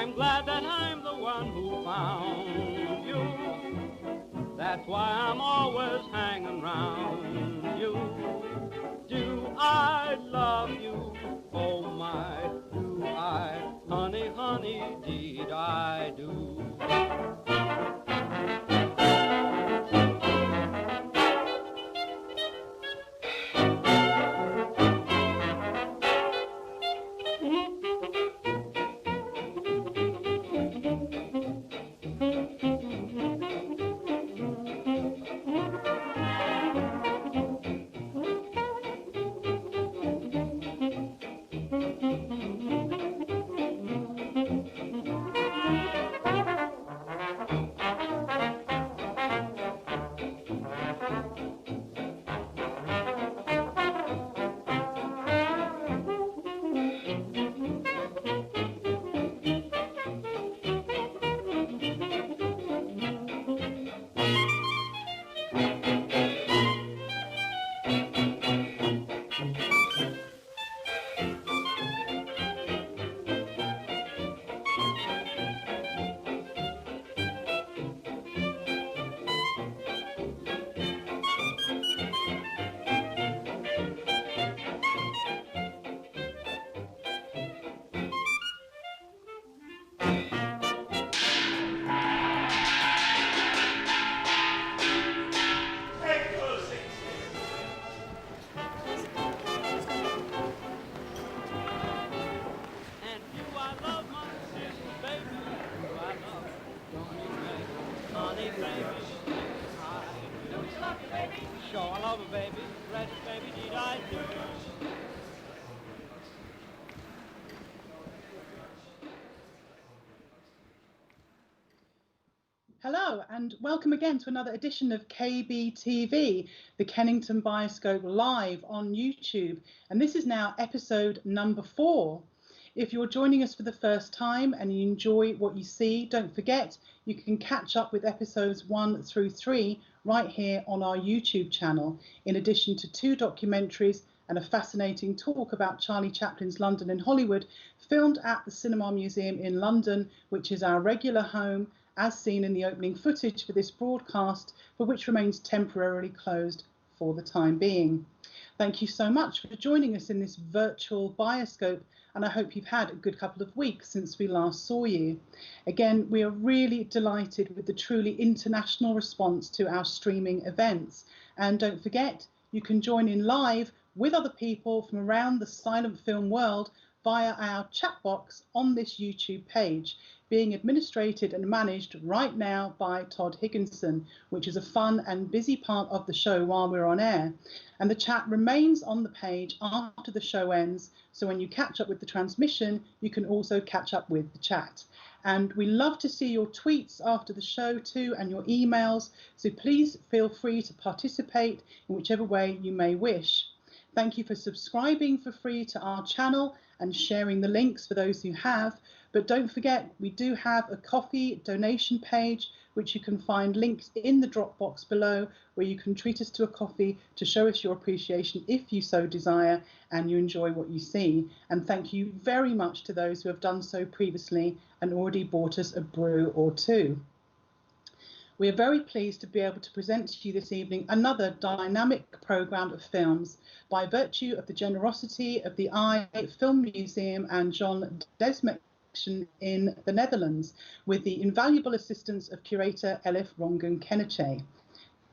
I'm glad that I'm the one who found you. That's why I'm always hanging round you. Do I love you? Oh my, do I? Honey, honey, deed I do. Hello and welcome again to another edition of KBTV, the Kennington Bioscope live on YouTube. And this is now episode number 4. If you're joining us for the first time and you enjoy what you see, don't forget you can catch up with episodes 1 through 3 right here on our YouTube channel, in addition to 2 documentaries and a fascinating talk about Charlie Chaplin's London and Hollywood, filmed at the Cinema Museum in London, which is our regular home, as seen in the opening footage for this broadcast, for which remains temporarily closed for the time being. Thank you so much for joining us in this virtual bioscope, and I hope you've had a good couple of weeks since we last saw you. Again, we are really delighted with the truly international response to our streaming events. And don't forget, you can join in live with other people from around the silent film world via our chat box on this YouTube page, being administrated and managed right now by Tod Higginson, which is a fun and busy part of the show while we're on air. And the chat remains on the page after the show ends, so when you catch up with the transmission, you can also catch up with the chat. And we love to see your tweets after the show too, and your emails, so please feel free to participate in whichever way you may wish. Thank you for subscribing for free to our channel and sharing the links for those who have. But don't forget, we do have a coffee donation page, which you can find linked in the drop box below, where you can treat us to a coffee to show us your appreciation if you so desire and you enjoy what you see. And thank you very much to those who have done so previously and already bought us a brew or two. We are very pleased to be able to present to you this evening another dynamic programme of films by virtue of the generosity of the EYE Filmmuseum and John Desmet in the Netherlands, with the invaluable assistance of curator Elif Rongun Keneche.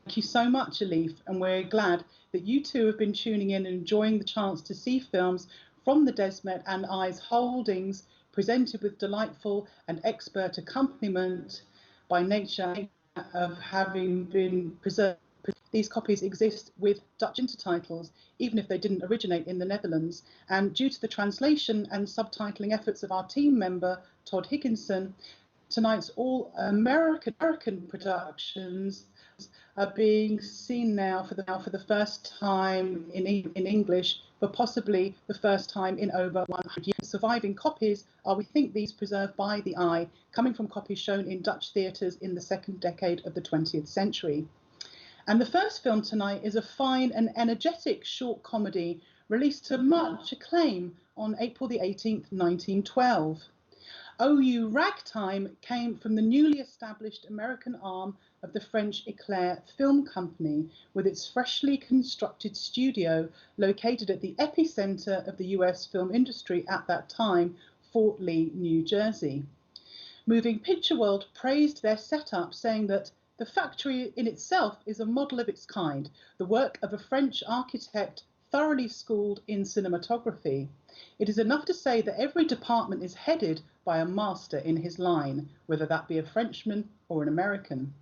Thank you so much, Elif, and we're glad that you too have been tuning in and enjoying the chance to see films from the Desmet and EYE's holdings, presented with delightful and expert accompaniment by nature of having been preserved. These copies exist with Dutch intertitles, even if they didn't originate in the Netherlands. And due to the translation and subtitling efforts of our team member, Tod Higginson, tonight's all American productions are being seen now for the first time in English, but possibly the first time in over 100 years. Surviving copies are, we think, these preserved by the EYE, coming from copies shown in Dutch theatres in the second decade of the 20th century. And the first film tonight is a fine and energetic short comedy released to much acclaim on April the 18th, 1912. OU Ragtime came from the newly established American arm of the French Eclair Film Company, with its freshly constructed studio located at the epicenter of the US film industry at that time, Fort Lee, New Jersey. Moving Picture World praised their setup, saying that the factory in itself is a model of its kind, the work of a French architect thoroughly schooled in cinematography. It is enough to say that every department is headed by a master in his line, whether that be a Frenchman or an American.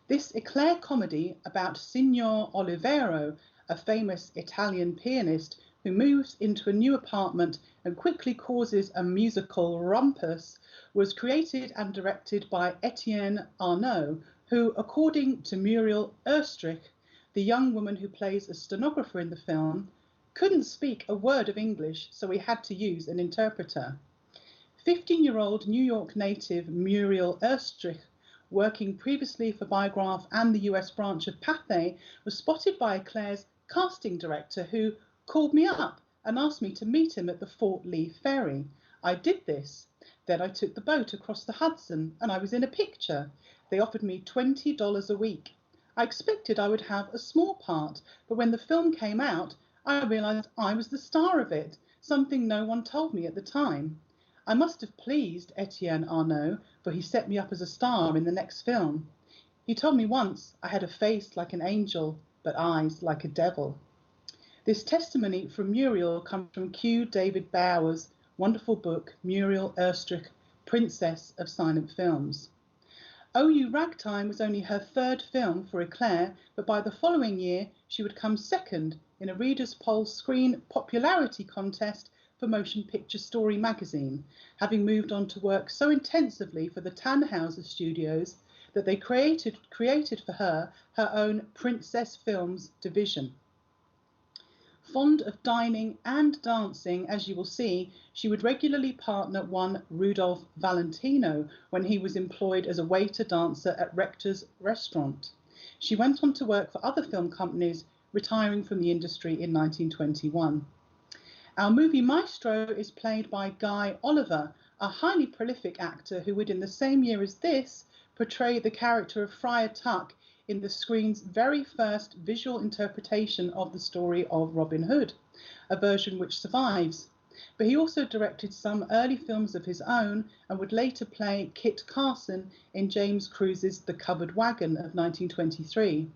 This Eclair comedy about Signor Olivero, a famous Italian pianist who moves into a new apartment and quickly causes a musical rumpus, was created and directed by Etienne Arnaud, who, according to Muriel Erstrich, the young woman who plays a stenographer in the film, couldn't speak a word of English, so we had to use an interpreter. 15-year-old New York native Muriel Erstrich, working previously for Vitagraph and the US branch of Pathé, was spotted by Eclair's casting director, who called me up and asked me to meet him at the Fort Lee ferry. I did this. Then I took the boat across the Hudson and I was in a picture. They offered me $20 a week. I expected I would have a small part, but when the film came out, I realized I was the star of it, something no one told me at the time. I must have pleased Etienne Arnaud, for he set me up as a star in the next film. He told me once I had a face like an angel, but eyes like a devil. This testimony from Muriel comes from Q. David Bauer's wonderful book, Muriel Erstrich, Princess of Silent Films. OU Ragtime was only her third film for Eclair, but by the following year she would come second in a Reader's Poll Screen Popularity Contest for Motion Picture Story magazine, having moved on to work so intensively for the Tannhauser Studios that they created for her own Princess Films division. Fond of dining and dancing, as you will see, she would regularly partner one Rudolph Valentino when he was employed as a waiter-dancer at Rector's Restaurant. She went on to work for other film companies, retiring from the industry in 1921. Our movie maestro is played by Guy Oliver, a highly prolific actor who would, in the same year as this, portray the character of Friar Tuck in the screen's very first visual interpretation of the story of Robin Hood, a version which survives. But he also directed some early films of his own and would later play Kit Carson in James Cruise's The Covered Wagon of 1923.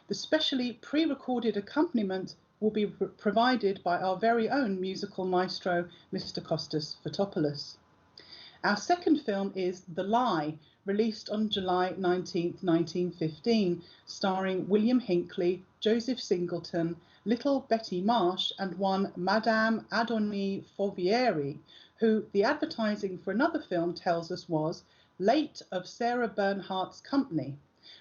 The specially pre-recorded accompaniment will be provided by our very own musical maestro, Mr. Costas Fotopoulos. Our second film is The Lie, released on July 19, 1915, starring William Hinckley, Joseph Singleton, little Betty Marsh, and one Madame Adonie Fovieri, who the advertising for another film tells us was late of Sarah Bernhardt's company,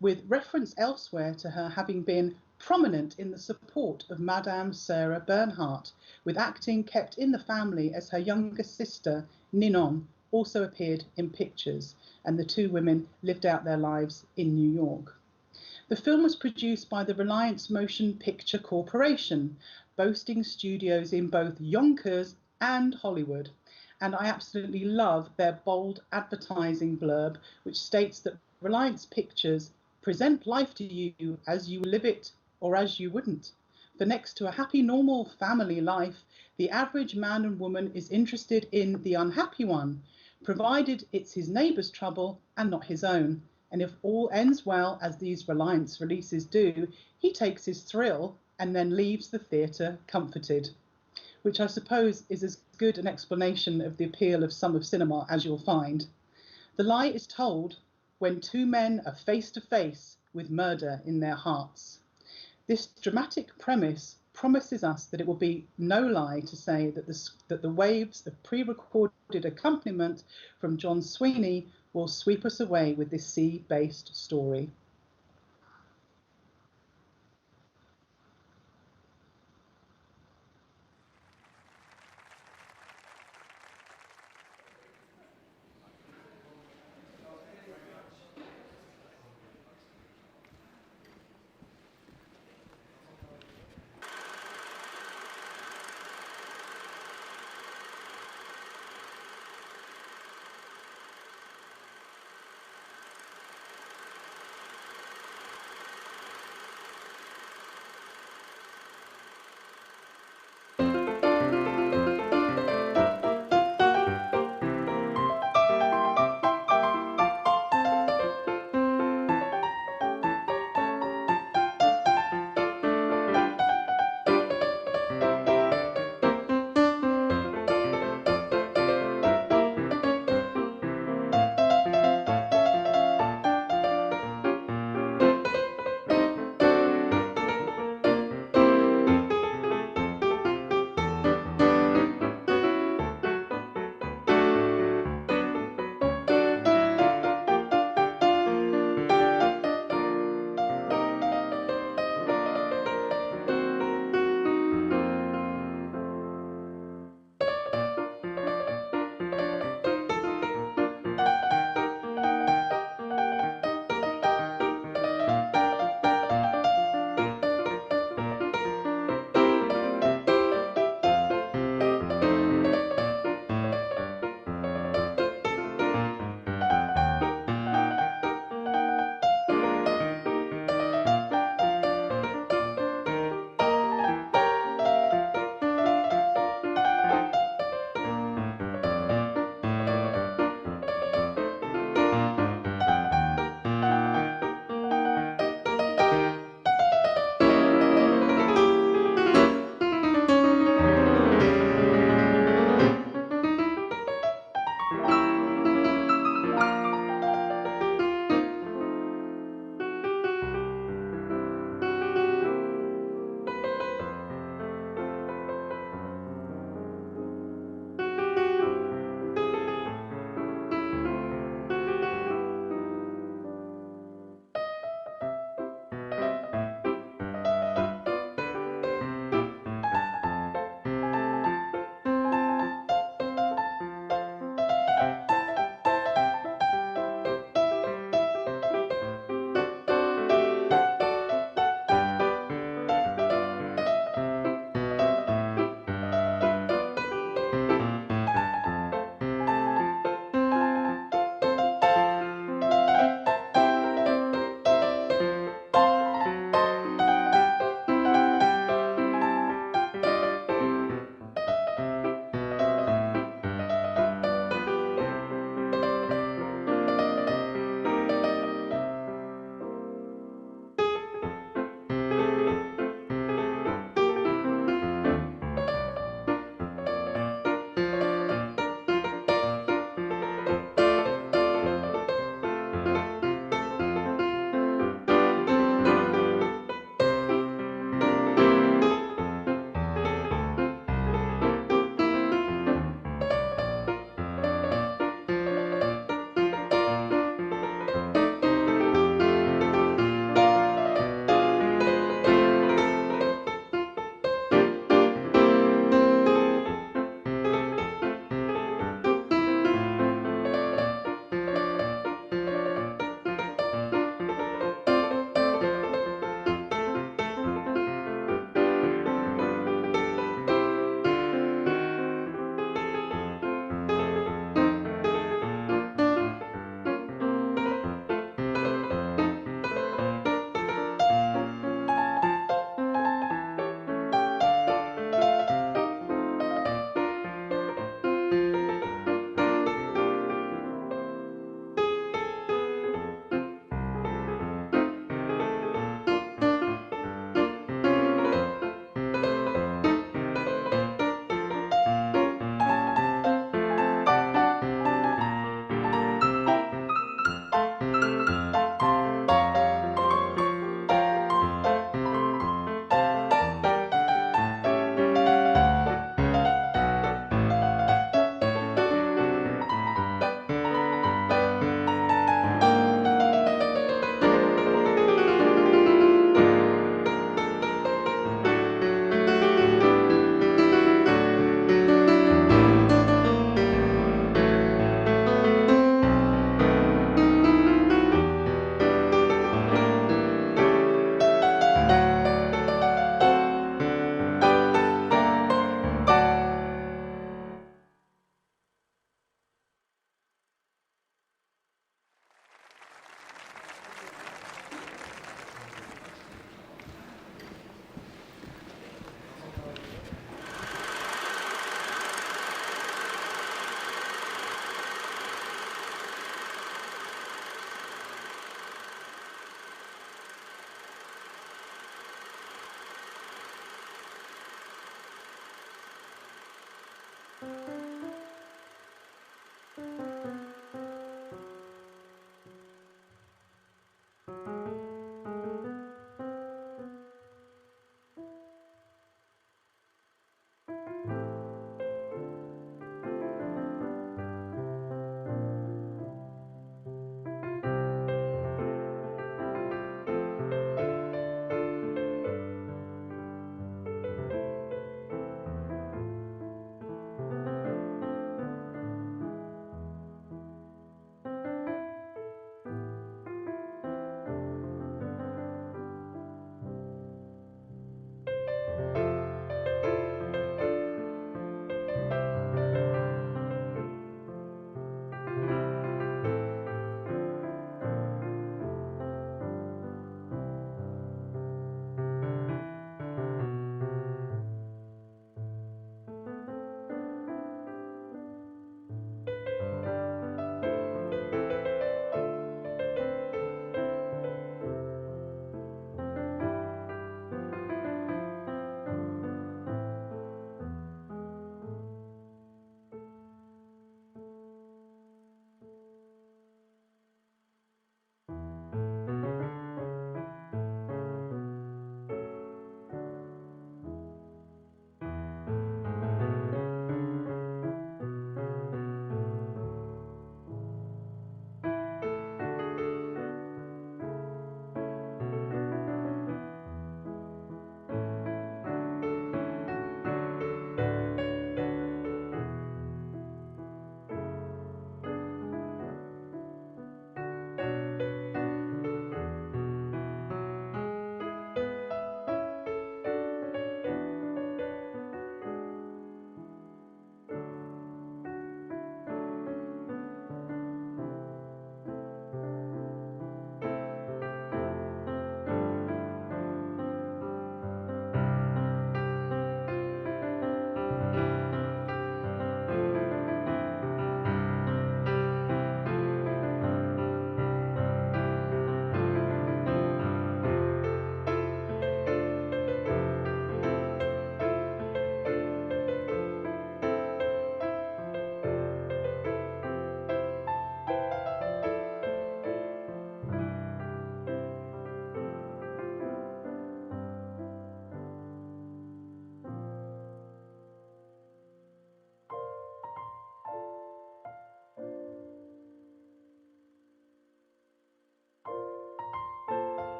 with reference elsewhere to her having been prominent in the support of Madame Sarah Bernhardt, with acting kept in the family as her younger sister, Ninon, also appeared in pictures, and the two women lived out their lives in New York. The film was produced by the Reliance Motion Picture Corporation, boasting studios in both Yonkers and Hollywood. And I absolutely love their bold advertising blurb, which states that Reliance Pictures present life to you as you live it or as you wouldn't. For next to a happy, normal family life, the average man and woman is interested in the unhappy one, provided it's his neighbour's trouble and not his own. And if all ends well, as these Reliance releases do, he takes his thrill and then leaves the theatre comforted, which I suppose is as good an explanation of the appeal of some of cinema as you'll find. The lie is told when two men are face to face with murder in their hearts. This dramatic premise promises us that it will be no lie to say that the waves of pre-recorded accompaniment from John Sweeney will sweep us away with this sea-based story.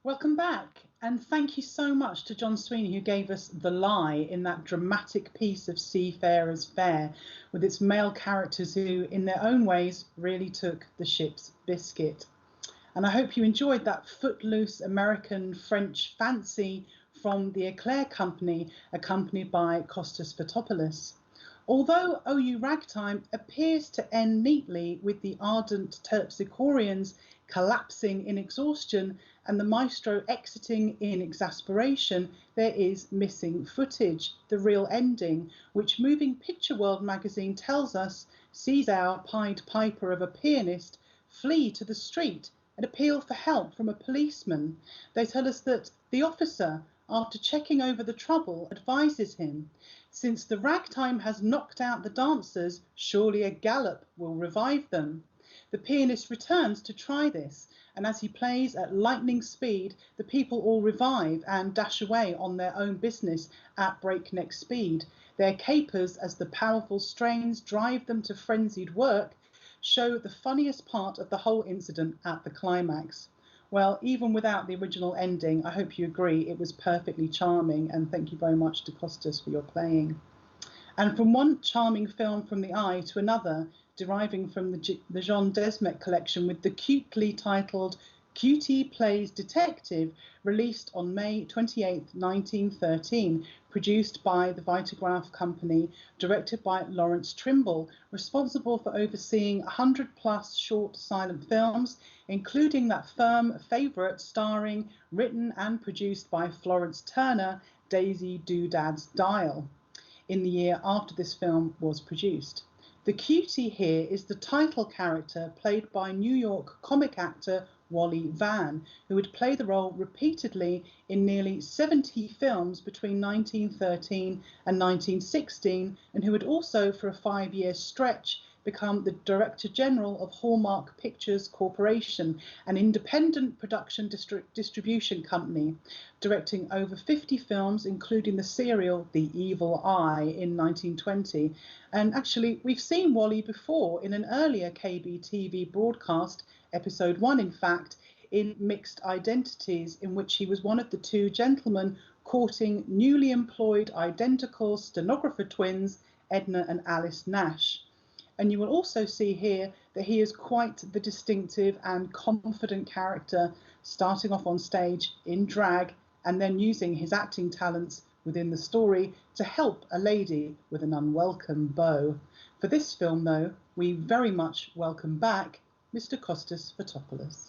Welcome back, and thank you so much to John Sweeney, who gave us The Lie in that dramatic piece of Seafarer's Fare, with its male characters who, in their own ways, really took the ship's biscuit. And I hope you enjoyed that footloose American-French fancy from the Eclair company, accompanied by Costas Fotopoulos. Although OU Ragtime appears to end neatly with the ardent terpsichoreans collapsing in exhaustion and the maestro exiting in exasperation, there is missing footage, the real ending, which Moving Picture World magazine tells us sees our Pied Piper of a pianist flee to the street and appeal for help from a policeman. They tell us that the officer, after checking over the trouble, advises him, since the ragtime has knocked out the dancers, surely a gallop will revive them. The pianist returns to try this, and as he plays at lightning speed, the people all revive and dash away on their own business at breakneck speed. Their capers, as the powerful strains drive them to frenzied work, show the funniest part of the whole incident at the climax. Well, even without the original ending, I hope you agree it was perfectly charming, and thank you very much to Costas for your playing. And from one charming film from the eye to another, deriving from the Jean Desmet collection with the cutely titled Cutey Plays Detective, released on May 28, 1913, produced by the Vitagraph company, directed by Lawrence Trimble, responsible for overseeing 100+ short silent films, including that firm favourite starring, written and produced by Florence Turner, Daisy Doodad's Dial, in the year after this film was produced. The cutie here is the title character played by New York comic actor Wally Van, who would play the role repeatedly in nearly 70 films between 1913 and 1916, and who would also, for a 5-year stretch, become the Director General of Hallmark Pictures Corporation, an independent production distribution company, directing over 50 films, including the serial The Evil Eye in 1920. And actually, we've seen Wally before in an earlier KBTV broadcast, episode 1 in fact, in Mixed Identities, in which he was one of the two gentlemen courting newly employed identical stenographer twins, Edna and Alice Nash. And you will also see here that he is quite the distinctive and confident character, starting off on stage in drag and then using his acting talents within the story to help a lady with an unwelcome beau. For this film, though, we very much welcome back Mr. Costas Fotopoulos.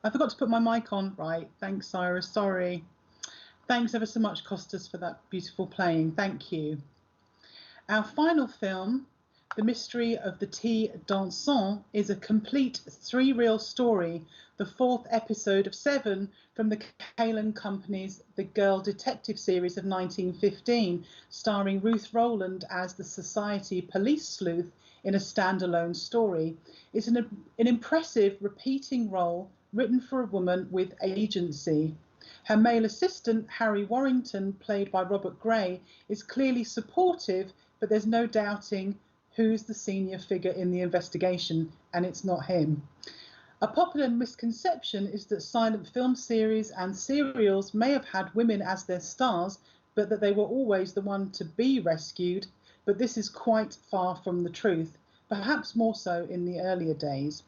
I forgot to put my mic on. Right. Thanks, Cyrus. Sorry. Thanks ever so much, Costas, for that beautiful playing. Thank you. Our final film, The Mystery of the Tea Dansant, is a complete three-reel story, the fourth episode of 7 from the Kalem Company's The Girl Detective series of 1915, starring Ruth Rowland as the society police sleuth in a standalone story. It's an impressive repeating role written for a woman with agency. Her male assistant, Harry Warrington, played by Robert Gray, is clearly supportive, but there's no doubting who's the senior figure in the investigation, and it's not him. A popular misconception is that silent film series and serials may have had women as their stars, but that they were always the one to be rescued. But this is quite far from the truth, perhaps more so in the earlier days.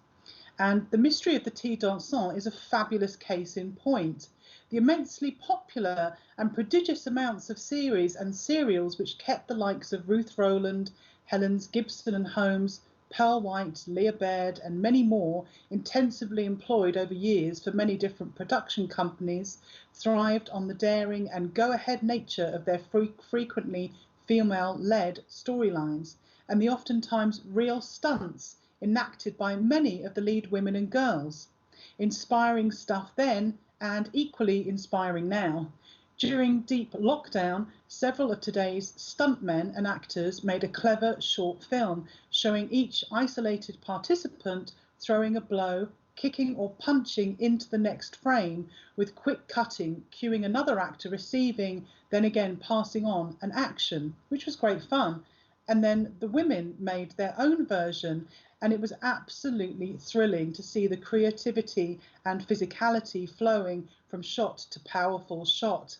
And The Mystery of the Tea Dansant is a fabulous case in point. The immensely popular and prodigious amounts of series and serials which kept the likes of Ruth Rowland, Helens Gibson and Holmes, Pearl White, Leah Baird and many more intensively employed over years for many different production companies thrived on the daring and go-ahead nature of their frequently female-led storylines and the oftentimes real stunts enacted by many of the lead women and girls. Inspiring stuff then, and equally inspiring now. During deep lockdown, several of today's stuntmen and actors made a clever short film showing each isolated participant throwing a blow, kicking or punching into the next frame with quick cutting, cueing another actor receiving, then again passing on an action, which was great fun. And then the women made their own version, and it was absolutely thrilling to see the creativity and physicality flowing from shot to powerful shot.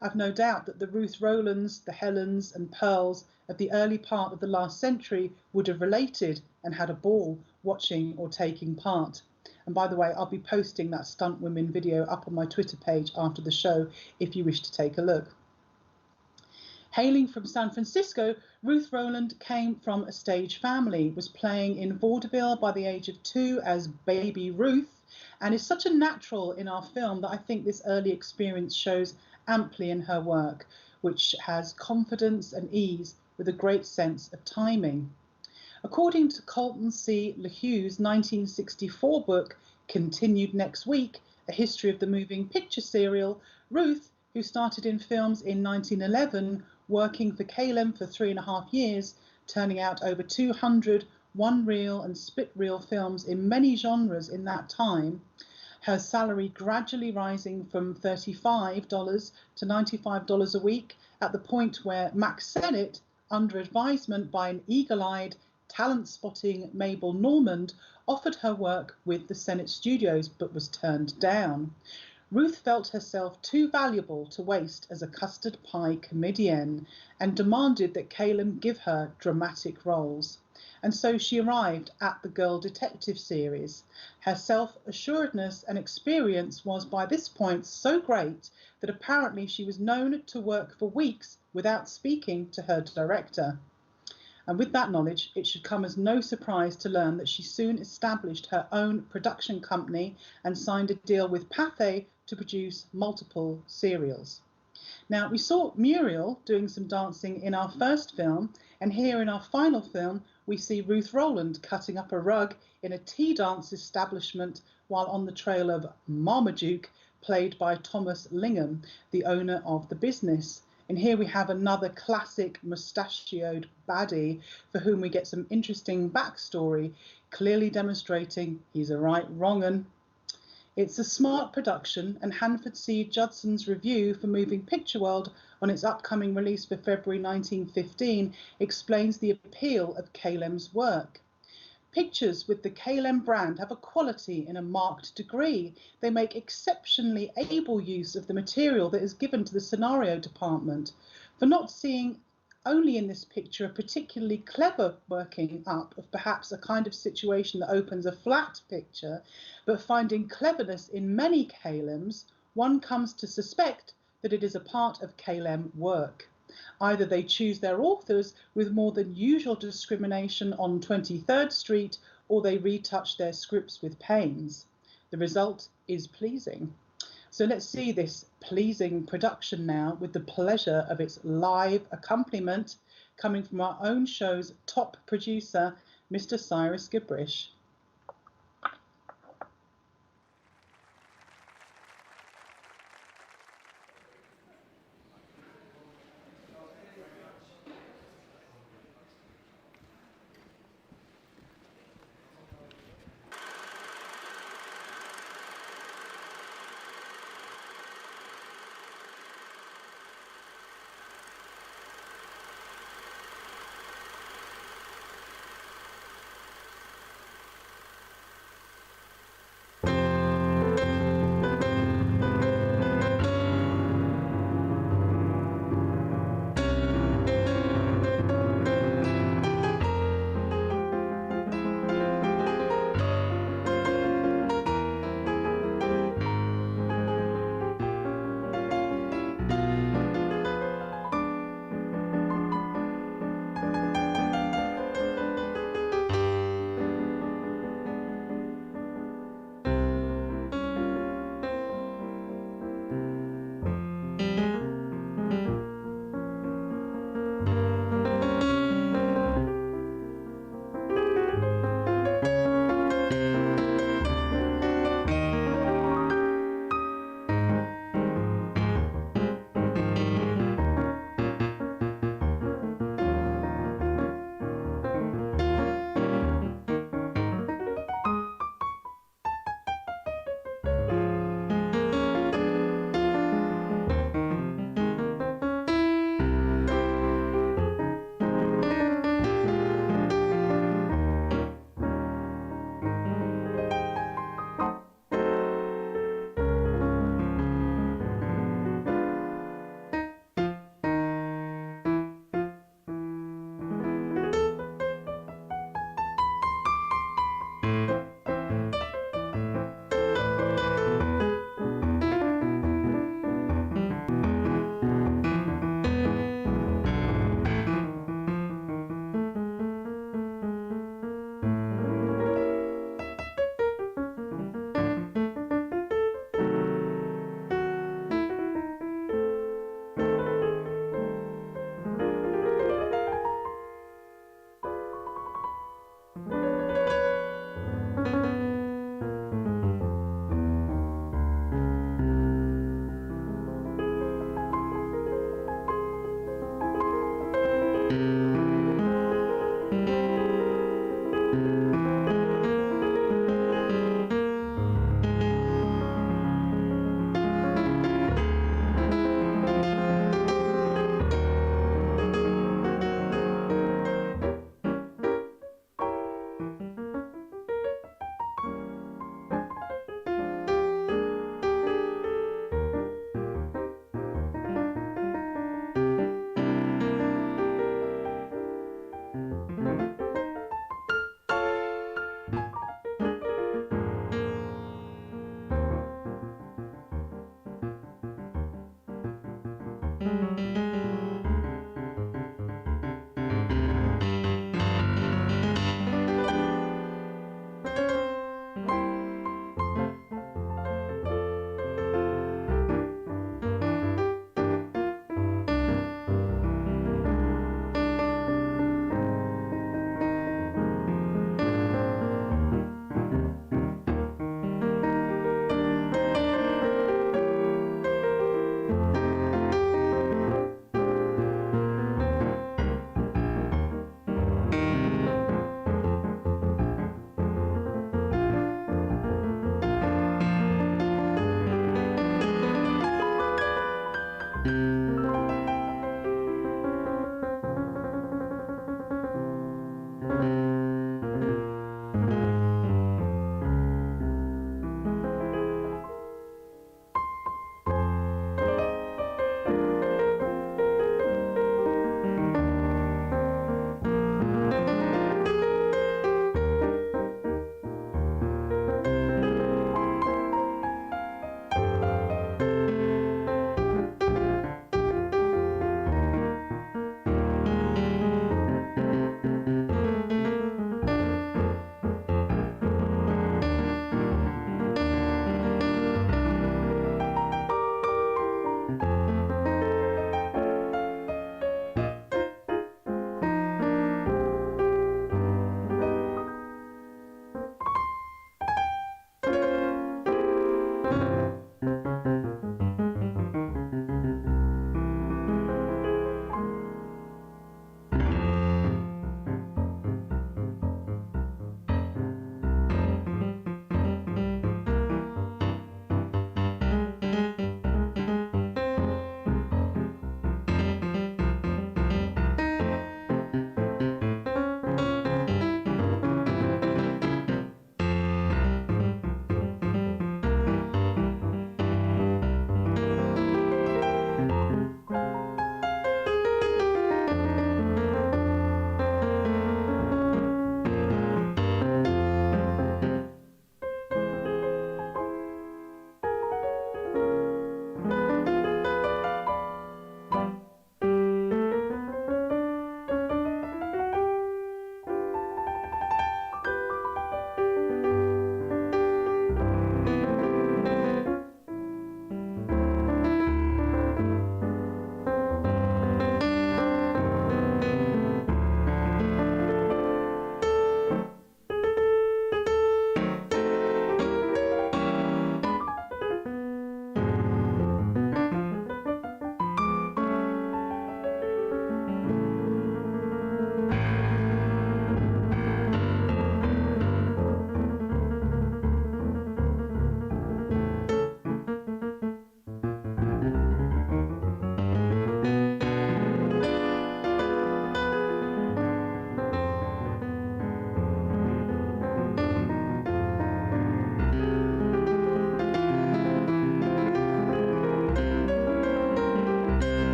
I've no doubt that the Ruth Rowlands, the Helens and Pearls of the early part of the last century would have related and had a ball watching or taking part. And by the way, I'll be posting that Stunt Women video up on my Twitter page after the show if you wish to take a look. Hailing from San Francisco, Ruth Rowland came from a stage family, was playing in vaudeville by the age of 2 as Baby Ruth, and is such a natural in our film that I think this early experience shows amply in her work, which has confidence and ease with a great sense of timing. According to Colton C. LeHugh's 1964 book, Continued Next Week, A History of the Moving Picture Serial, Ruth, who started in films in 1911, working for Kalem for 3.5 years, turning out over 200 one-reel and split-reel films in many genres in that time, her salary gradually rising from $35 to $95 a week at the point where Max Sennett, under advisement by an eagle-eyed, talent-spotting Mabel Normand, offered her work with the Sennett Studios but was turned down. Ruth felt herself too valuable to waste as a custard pie comedienne and demanded that Kalem give her dramatic roles. And so she arrived at the Girl Detective series. Her self-assuredness and experience was by this point so great that apparently she was known to work for weeks without speaking to her director. And with that knowledge, it should come as no surprise to learn that she soon established her own production company and signed a deal with Pathé to produce multiple serials. Now, we saw Muriel doing some dancing in our first film, and here in our final film, we see Ruth Rowland cutting up a rug in a tea dance establishment while on the trail of Marmaduke, played by Thomas Lingham, the owner of the business. And here we have another classic mustachioed baddie for whom we get some interesting backstory, clearly demonstrating he's a right wrong'un. It's a smart production, and Hanford C. Judson's review for Moving Picture World on its upcoming release for February 1915 explains the appeal of Kalem's work. Pictures with the Kalem brand have a quality in a marked degree. They make exceptionally able use of the material that is given to the scenario department. For not seeing only in this picture a particularly clever working up of perhaps a kind of situation that opens a flat picture, but finding cleverness in many Kalems, one comes to suspect that it is a part of Kalem work. Either they choose their authors with more than usual discrimination on 23rd Street, or they retouch their scripts with pains. The The result is pleasing. So let's see this pleasing production now with the pleasure of its live accompaniment coming from our own show's top producer, Mr. Cyrus Gabrysch.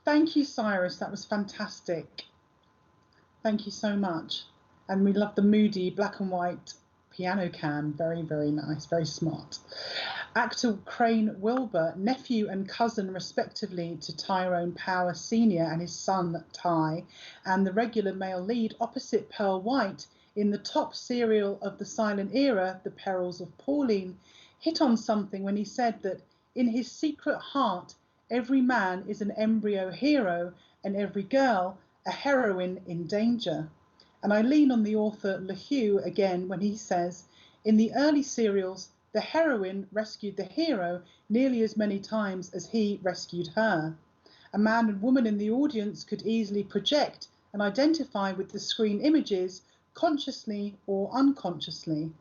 Thank you, Cyrus. That was fantastic. Thank you so much. And we love the moody black and white piano cam. Very, very nice, very smart. Actor Crane Wilbur, nephew and cousin respectively to Tyrone Power Sr. and his son Ty, and the regular male lead opposite Pearl White in the top serial of the silent era, The Perils of Pauline, hit on something when he said that in his secret heart, every man is an embryo hero and every girl a heroine in danger. And I lean on the author LeHue again when he says, in the early serials, the heroine rescued the hero nearly as many times as he rescued her. A man and woman in the audience could easily project and identify with the screen images consciously or unconsciously.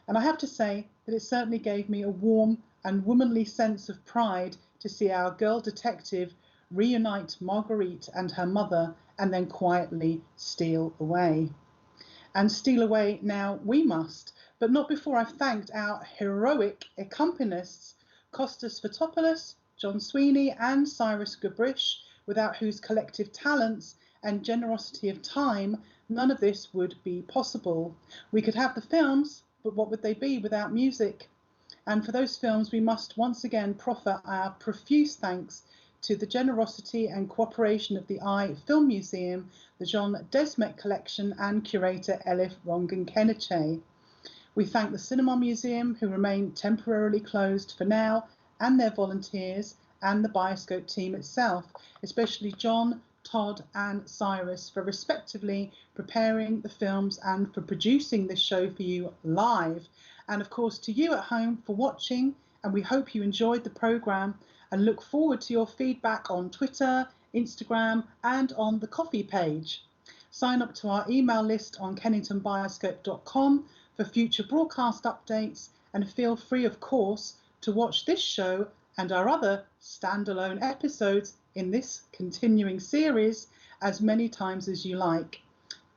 And I have to say that it certainly gave me a warm and womanly sense of pride to see our girl detective reunite Marguerite and her mother and then quietly steal away. And steal away now we must, but not before I've thanked our heroic accompanists, Costas Fotopoulos, John Sweeney and Cyrus Gabrysch, without whose collective talents and generosity of time, none of this would be possible. We could have the films, but what would they be without music? And for those films, we must once again proffer our profuse thanks to the generosity and cooperation of the EYE Filmmuseum, the John Desmet Collection and curator Elif Rongan-Keneche. We thank the Cinema Museum, who remain temporarily closed for now, and their volunteers, and the Bioscope team itself, especially John, Tod and Cyrus, for respectively preparing the films and for producing this show for you live. And of course to you at home for watching, and we hope you enjoyed the programme and look forward to your feedback on Twitter, Instagram and on the Coffee page. Sign up to our email list on kenningtonbioscope.com for future broadcast updates, and feel free, of course, to watch this show and our other standalone episodes in this continuing series as many times as you like.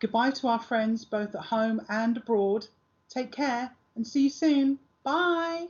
Goodbye to our friends both at home and abroad. Take care and see you soon. Bye.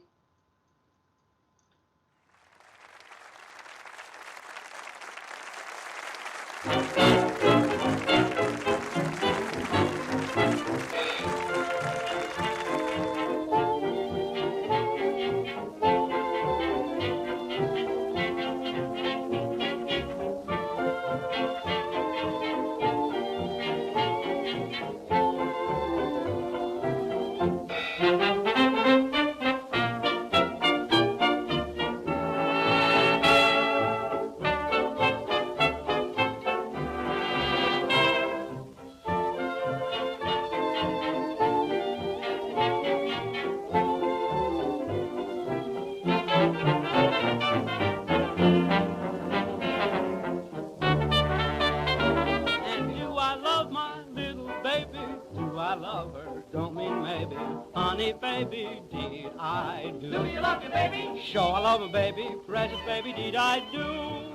Baby, did I do? Do you love me, baby? Sure, I love her, baby. Precious baby, did I do?